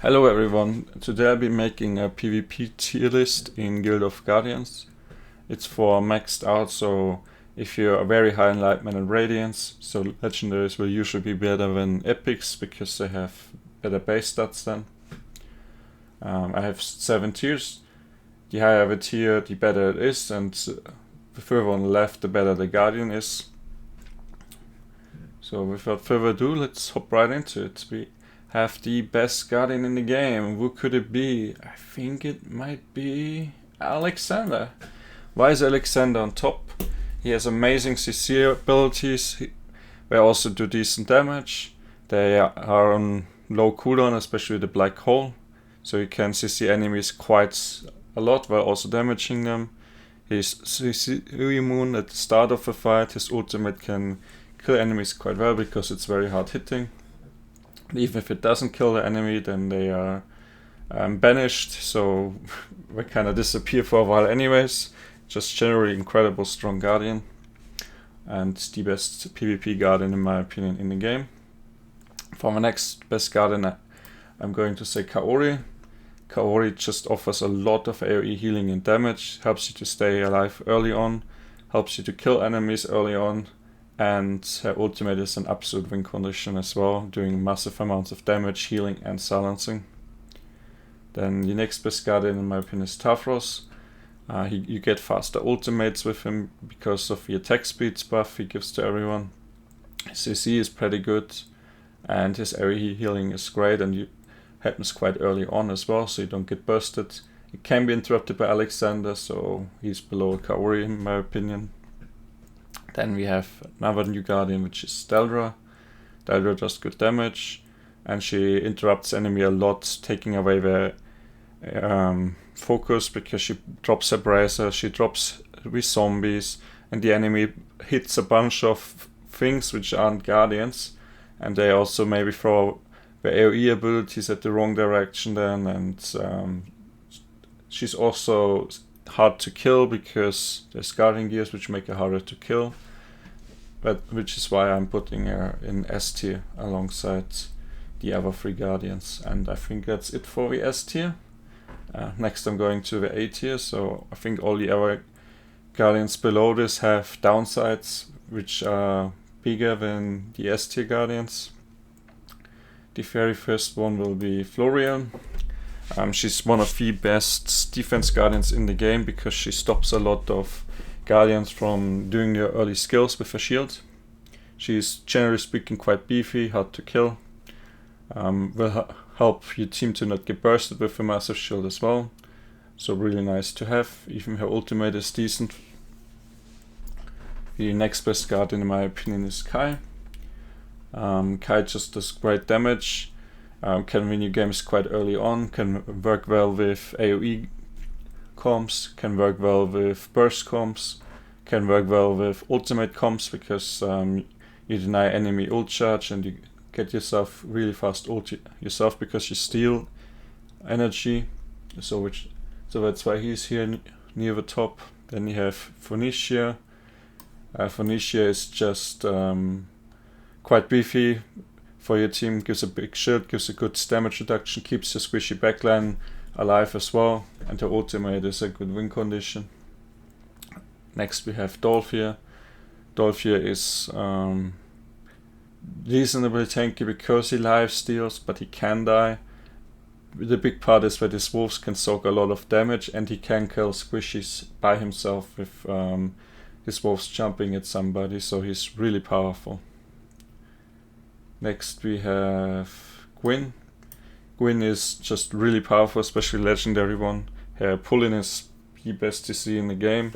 Hello everyone, today I'll be making a PvP tier list in Guild of Guardians. It's for maxed out, so if you're very high in Lightman and Radiance, so legendaries will usually be better than epics because they have better base stats then. I have 7 tiers. The higher the tier, the better it is, and the further on the left, the better the Guardian is. So without further ado, let's hop right into it. We have the best Guardian in the game. Who could it be? I think it might be Alexander. Why is Alexander on top? He has amazing CC abilities. They also do decent damage. They are on low cooldown, especially the black hole. So you can CC enemies quite a lot while also damaging them. He's CC immune at the start of a fight. His ultimate can kill enemies quite well because it's very hard hitting. Even if it doesn't kill the enemy, then they are banished, so they kind of disappear for a while anyways. Just generally incredible strong Guardian, and the best PvP Guardian in my opinion in the game. For my next best Guardian, I'm going to say Kaori. Kaori just offers a lot of AoE healing and damage, helps you to stay alive early on, helps you to kill enemies early on, and her ultimate is an absolute win condition as well, doing massive amounts of damage, healing and silencing. Then the next best Guardian in my opinion is Tavros. You get faster ultimates with him because of the attack speed buff he gives to everyone. His CC is pretty good and his AoE healing is great, and it happens quite early on as well, so you don't get bursted. It can be interrupted by Alexander, so he's below Kaori in my opinion. Then we have another new Guardian, which is Deldra. Deldra does good damage, and she interrupts enemy a lot, taking away their focus because she drops her bracer, she drops with zombies, and the enemy hits a bunch of things which aren't Guardians, and they also maybe throw the AoE abilities at the wrong direction then, and she's also hard to kill because there's Guardian gears which make her harder to kill. Which is why I'm putting her in S tier alongside the other 3 Guardians, and I think that's it for the S tier. Next I'm going to the A tier, so I think all the other Guardians below this have downsides which are bigger than the S tier Guardians. The very first one will be Florian. She's one of the best defense Guardians in the game because she stops a lot of Guardians from doing their early skills with a shield. She's generally speaking quite beefy, hard to kill. Will help your team to not get bursted with a massive shield as well. So really nice to have. Even her ultimate is decent. The next best Guardian in my opinion is Kai. Kai just does great damage. Can win you games quite early on, can work well with AoE comps, can work well with burst comps, can work well with ultimate comps because you deny enemy ult charge and you get yourself really fast ult yourself because you steal energy. So that's why he's here near the top. Then you have Phoenicia. Phoenicia is just quite beefy for your team, gives a big shield, gives a good damage reduction, keeps your squishy backline alive as well, and her ultimate is a good win condition. Next we have Dolphir. Dolphir is reasonably tanky because he life steals, but he can die. The big part is that his wolves can soak a lot of damage, and he can kill squishies by himself with his wolves jumping at somebody, so he's really powerful. Next we have Gwyn. Gwyn is just really powerful, especially legendary one. Her pull-in is the best CC in the game,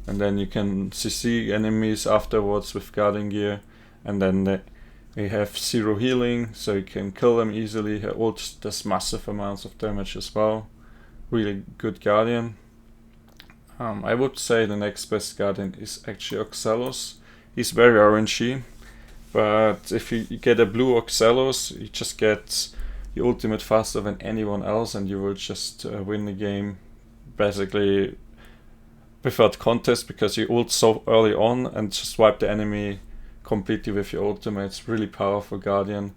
and then you can CC enemies afterwards with Guardian gear, and then they have 0 healing, so you can kill them easily. Her ult does massive amounts of damage as well. Really good Guardian. I would say the next best Guardian is actually Oxalos. He's very RNG, but if you get a blue Oxalos, you just get the ultimate faster than anyone else, and you will just win the game basically without contest because you ult so early on and just wipe the enemy completely with your ultimate. It's really powerful Guardian.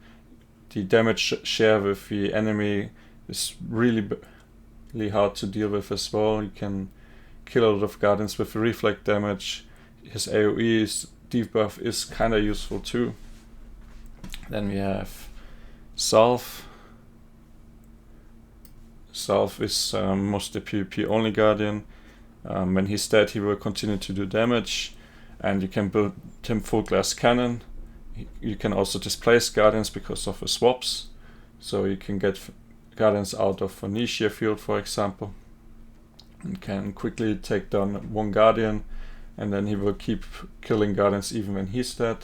the damage share with the enemy is really hard to deal with as well. You can kill a lot of Guardians with reflect damage. His AoE debuff is kind of useful too. Then we have Salve. Salve is mostly PvP only Guardian. When he's dead, he will continue to do damage, and you can build him full glass cannon. You can also displace Guardians because of the swaps, so you can get Guardians out of a niche field, for example, and can quickly take down one Guardian, and then he will keep killing Guardians even when he's dead.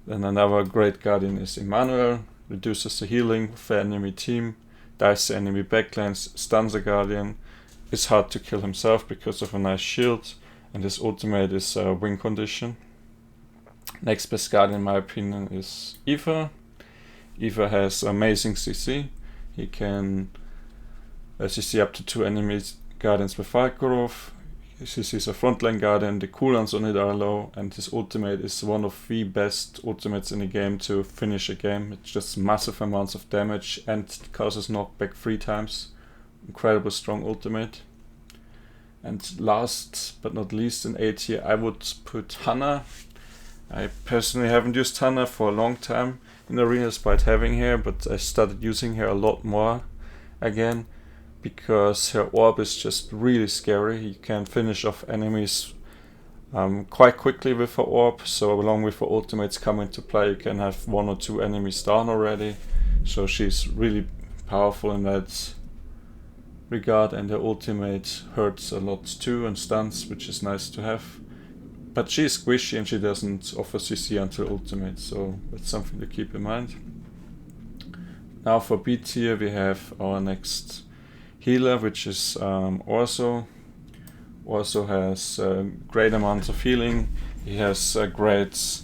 Then another great Guardian is Emmanuel, reduces the healing of the enemy team, dives the enemy backlines, stuns a Guardian, is hard to kill himself because of a nice shield, and his ultimate is win condition. Next best Guardian in my opinion is Eva. Eva has amazing CC. He can CC up to 2 enemy Guardians with fire growth. CC a frontline Guardian, the cooldowns on it are low, and his ultimate is one of the best ultimates in the game to finish a game. It's just massive amounts of damage and causes knockback 3 times. Incredible strong ultimate. And last but not least in A tier, I would put Hannah. I personally haven't used Hannah for a long time in arena despite having her, but I started using her a lot more again because her orb is just really scary. You can finish off enemies quite quickly with her orb, so along with her ultimates come into play, you can have 1 or 2 enemies down already. So she's really powerful in that regard, and her ultimate hurts a lot too and stuns, which is nice to have. But she is squishy and she doesn't offer CC until ultimate, so that's something to keep in mind. Now for B tier we have our next healer, which is Orso. Orso has great amounts of healing. He has a great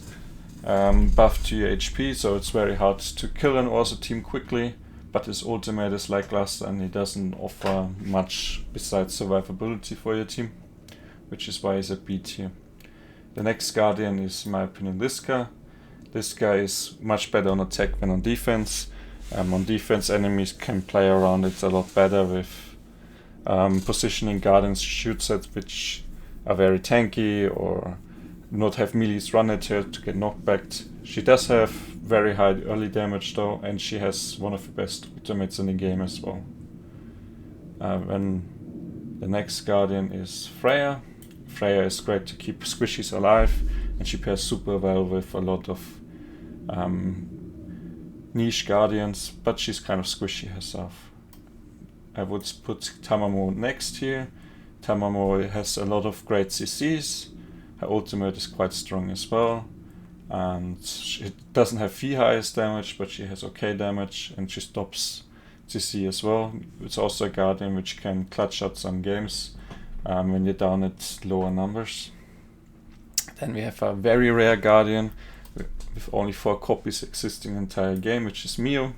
buff to your HP, so it's very hard to kill an Orso team quickly, but his ultimate is lackluster and he doesn't offer much besides survivability for your team, which is why he's at B tier. The next Guardian is, in my opinion, Liska. Liska is much better on attack than on defense. On defense, enemies can play around it a lot better with positioning Guardians shoot sets which are very tanky or not have melees run at her to get knocked back. She does have very high early damage though, and she has one of the best ultimates in the game as well. Then the next Guardian is Freya. Freya is great to keep squishies alive, and she pairs super well with a lot of niche Guardians, but she's kind of squishy herself. I would put Tamamo next here. Tamamo has a lot of great CCs. Her ultimate is quite strong as well, and she doesn't have the highest damage, but she has okay damage, and she stops CC as well. It's also a Guardian which can clutch out some games when you're down at lower numbers. Then we have a very rare Guardian with only 4 copies existing in the entire game, which is Mio.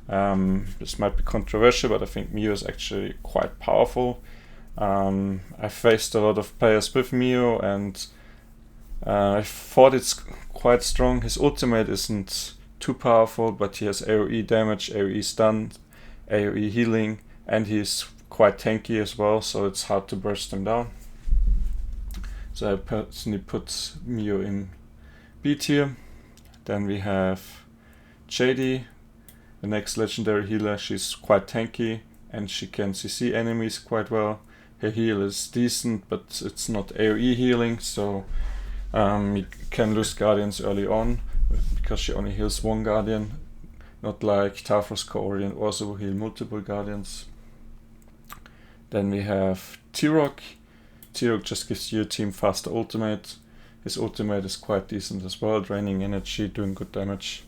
This might be controversial, but I think Mio is actually quite powerful. I faced a lot of players with Mio, and I thought it's quite strong. His ultimate isn't too powerful, but he has AoE damage, AoE stun, AoE healing, and he's quite tanky as well, so it's hard to burst him down. So I personally put Mio in B tier. Then we have JD, the next legendary healer. She's quite tanky and she can CC enemies quite well. Her heal is decent, but it's not AoE healing, so you can lose Guardians early on because she only heals 1 Guardian, not like Tafros, Kaori and also heal multiple Guardians. Then we have T-Rock. T-Rock just gives your team faster ultimate. His ultimate is quite decent as well, draining energy, doing good damage.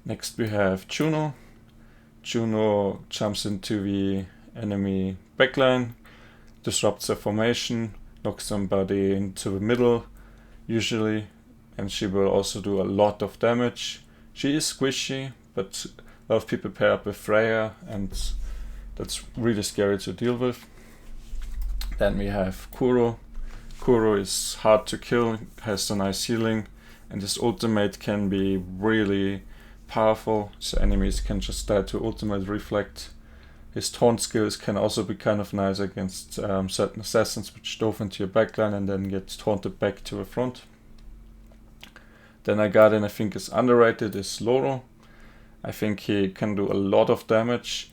Next we have Juno. Juno jumps into the enemy backline, disrupts their formation, knocks somebody into the middle usually, and she will also do a lot of damage. She is squishy, but a lot of people pair up with Freya, and that's really scary to deal with. Then we have Kuro. Kuro is hard to kill, has a nice healing, and his ultimate can be really powerful, so enemies can just die to ultimate reflect. His taunt skills can also be kind of nice against certain assassins which dove into your backline and then get taunted back to the front. Then a guardian I think is underrated is Loro. I think he can do a lot of damage.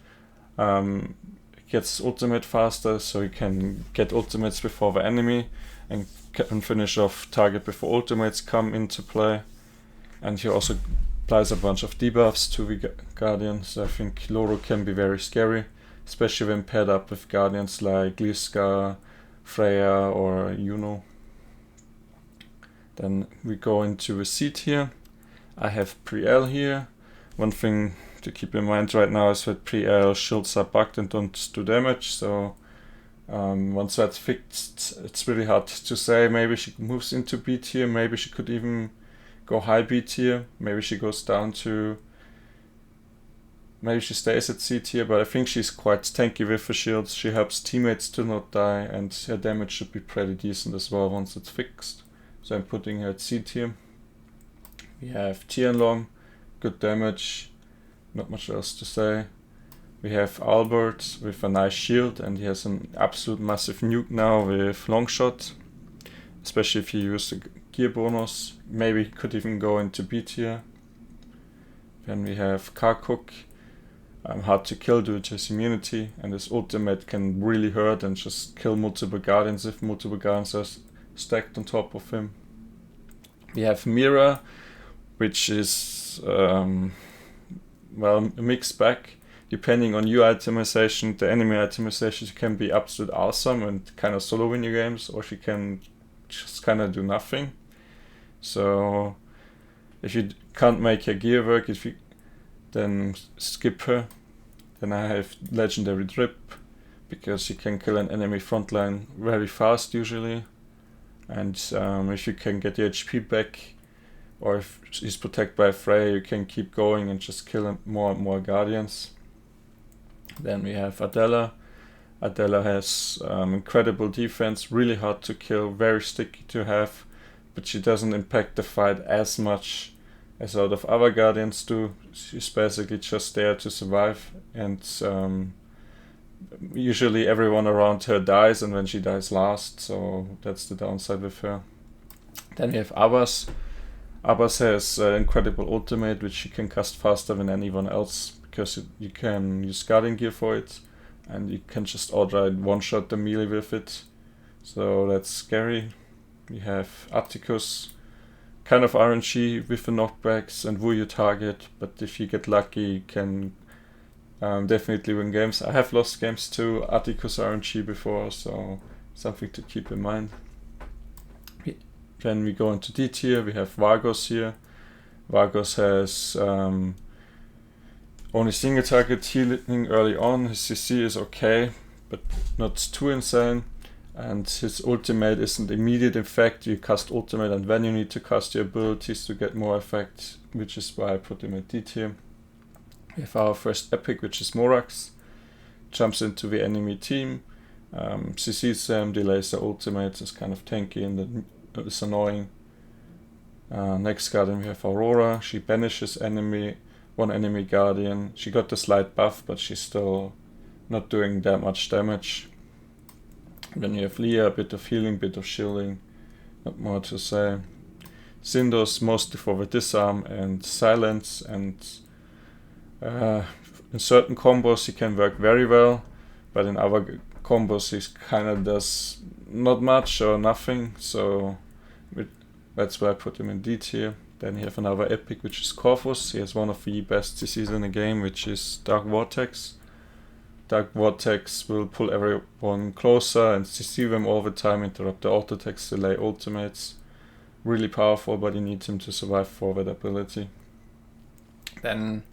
Gets ultimate faster, so he can get ultimates before the enemy and can finish off target before ultimates come into play. And he also applies a bunch of debuffs to the guardians. So I think Loro can be very scary, especially when paired up with guardians like Gliska, Freya or Juno. Then we go into the C tier. I have Priel here. One thing to keep in mind right now is that Priel shields are bugged and don't do damage, so once that's fixed, it's really hard to say. Maybe she moves into B tier, maybe she could even go high B tier, maybe she goes down to, maybe she stays at C tier, but I think she's quite tanky with the shields. She helps teammates to not die, and her damage should be pretty decent as well once it's fixed. So I'm putting her at C tier. We have Tianlong, good damage, not much else to say. We have Albert with a nice shield, and he has an absolute massive nuke now with Longshot, especially if you use the gear bonus. Maybe he could even go into B tier. Then we have Karkuk, hard to kill due to his immunity, and his ultimate can really hurt and just kill multiple guardians if multiple guardians are stacked on top of him. We have Mira, which is well, a mixed bag. Depending on your itemization, the enemy itemization can be absolute awesome and kind of solo win your games, or she can just kind of do nothing. So if you can't make her gear work, then skip her. Then I have Legendary Drip, because she can kill an enemy frontline very fast usually, and if you can get the HP back, or if she's protected by Freya, you can keep going and just kill more and more guardians. Then we have Adela. Adela has incredible defense, really hard to kill, very sticky to have, but she doesn't impact the fight as much as a lot of other guardians do. She's basically just there to survive, and usually everyone around her dies, and then she dies last, so that's the downside with her. Then we have Abbas. Abbas has incredible ultimate, which she can cast faster than anyone else, because you can use guardian gear for it, and you can just outright one-shot the melee with it, so that's scary. We have Atticus, kind of RNG with the knockbacks and woo your target, but if you get lucky you can definitely win games. I have lost games to Atticus RNG before, so something to keep in mind. Then we go into D tier. We have Vargos here. Vargos has only single target healing early on. His CC is okay, but not too insane. And his ultimate isn't immediate effect. You cast ultimate and then you need to cast your abilities to get more effect, which is why I put him at D tier. We have our first epic, which is Morax. Jumps into the enemy team, CCs them, delays their ultimates, is kind of tanky and it's annoying. Next guardian we have Aurora. She banishes one enemy guardian. She got the slight buff, but she's still not doing that much damage. Then you have Leah, a bit of healing, bit of shielding, not more to say. Syndos mostly for the disarm and silence, and in certain combos he can work very well, but in other combos he kind of does not much or nothing, so that's why I put him in D tier. Then you have another epic, which is Corvus. He has one of the best CCs in the game, which is Dark Vortex. Dark Vortex will pull everyone closer and CC them all the time, interrupt the auto attacks, delay ultimates. Really powerful, but you need him to survive for that ability. Then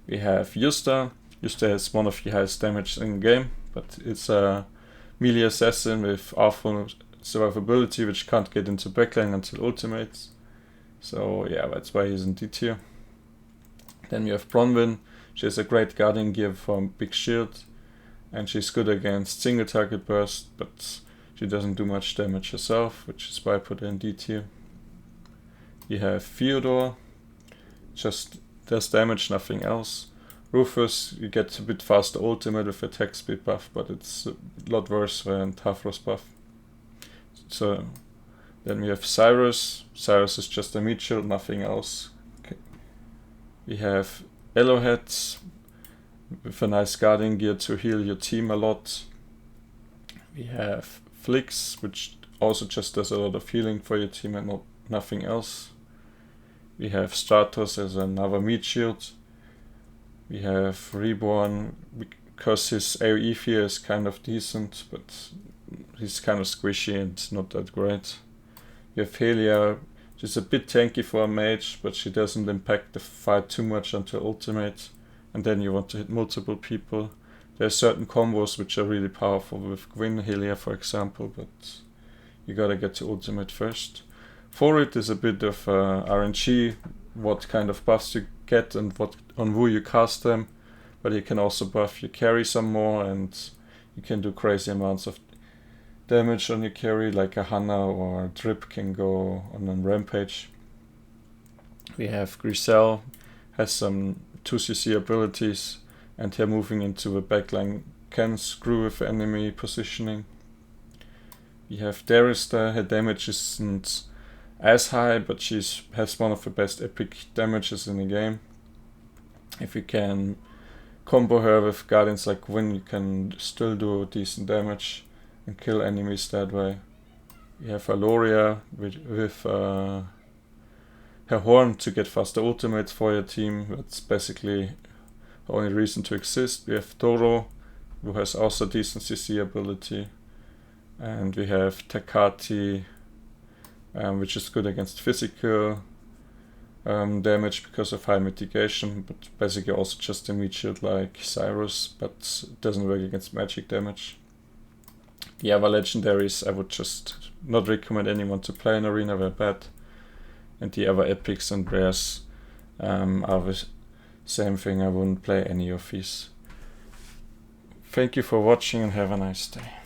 we have Yusta. Yusta has one of the highest damage in the game, but it's a melee assassin with awful survivability, which can't get into backline until ultimates. So yeah, that's why he's in D tier. Then we have Bronwyn. She has a great guardian gear for big shield, and she's good against single target burst, but she doesn't do much damage herself, which is why I put her in D tier. You have Theodore, just does damage, nothing else. Rufus, you get a bit faster ultimate with attack speed buff, but it's a lot worse than Tafros buff. So then we have Cyrus. Cyrus is just a meat shield, nothing else. Okay. We have Elohead with a nice guardian gear to heal your team a lot. We have Flix, which also just does a lot of healing for your team and nothing else. We have Stratos as another meat shield. We have Reborn because his AoE fear is kind of decent, but he's kind of squishy and not that great. We have Helia, she's a bit tanky for a mage, but she doesn't impact the fight too much until ultimate, and then you want to hit multiple people. There are certain combos which are really powerful with Gwyn Helia, for example, but you gotta get to ultimate first. For it is a bit of RNG, what kind of buffs you get and on who you cast them, but you can also buff your carry some more, and you can do crazy amounts of damage on your carry, like a Hana or a Drip can go on a rampage. We have Griselle, has some 2cc abilities, and her moving into the backline can screw with enemy positioning. We have Darista, her damage isn't as high, but she has one of the best epic damages in the game. If you can combo her with guardians like Gwyn, you can still do decent damage and kill enemies that way. We have Aloria with her horn to get faster ultimates for your team. That's basically the only reason to exist. We have Toro, who has also decent CC ability. And we have Takati, which is good against physical damage because of high mitigation, but basically also just a meat shield like Cyrus, but it doesn't work against magic damage. The other legendaries I would just not recommend anyone to play in Arena, they're bad. And the other epics and rares are the same thing, I wouldn't play any of these. Thank you for watching and have a nice day.